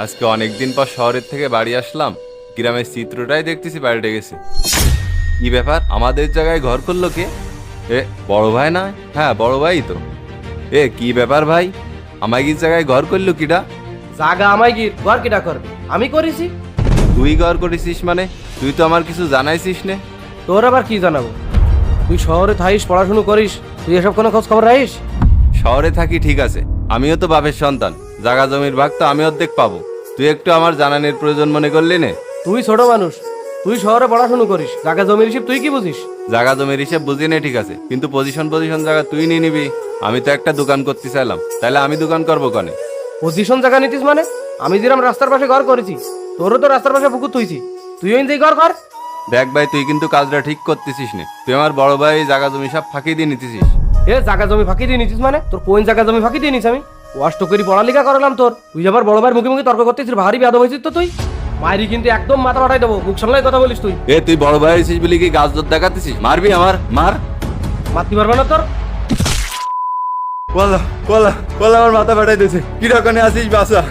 আজকে অনেকদিন পর শহরের থেকে বাড়ি আসলাম, গ্রামের চিত্রটাই দেখতেছি বাইরে গেছে। কি ব্যাপার, আমাদের জায়গায় ঘর করলো কে? এ বড় ভাই না? হ্যাঁ বড় ভাই তো। এ কি ব্যাপার ভাই, আমাগির জায়গায় ঘর করলো কিডা? জাগা আমায় কি ঘর কিটা করবে? আমি করেছি। তুই ঘর করেছিস মানে? তুই তো আমার কিছু জানাইছিস নে। তোর আবার কি জানাবো? তুই শহরে থাইস, পড়াশুনো করিস, তুই এসব কোনো খোঁজ খবর রাখিস? শহরে থাকি ঠিক আছে, আমিও তো বাপের সন্তান, জাগা জমির ভাগ তো আমি অর্ধেক পাবো। তুই একটু আমার জানানোর প্রয়োজন মনে করলি নে। তুই ছোট মানুষ, তুই শহরে পড়াশুনো করিস, জাগা জমির হিসেব তুই কি বুঝিস? জাগা জমির হিসেব বুঝি নে ঠিক আছে, কিন্তু পজিশন জায়গা তুই নিয়ে নিবি। আমি তো একটা দোকান করতে চাইলাম, তাহলে আমি দোকান করবো কনে? পজিশন জায়গা নিতিস মানে? আমি যেরকম রাস্তার পাশে ঘর করেছি, তোরও তো রাস্তার পাশে পুকুর তুইছি, তুইও ইন্তেই ঘর কর। দেখ ভাই, তুই কিন্তু কাজটা ঠিক করতেছিস নে। তুই আমার বড় ভাই জাগা জমি সব ফাঁকি দিয়ে নিতেছিস। এ জাগা জমি ফাঁকি দিয়ে নিতিস মানে? তোর কোন জায়গা জমি ফাঁকি দিয়ে নিস? আমি কষ্ট করি পড়ালেখা করালাম তোর, তুই আবার বড় ভাইয়ের মুখে মুখে তর্ক করতেছিস, ভারী বেয়াদব হয়েছিস তো তুই। মায়েরই কিন্তু একদম মাথা ফাটাই দেবো, মুখ সামলাই কথা বলিস তুই। এ তুই বড় ভাই হয়েছিস বলি কি গাছ দর দেখাতেছিস? মারবি আমার, মার। মারতে পারবে না তোর? বলা বলা বলা, আমার মাথা ফাটাই দিয়েছে। কি রকম আসিস বাসা?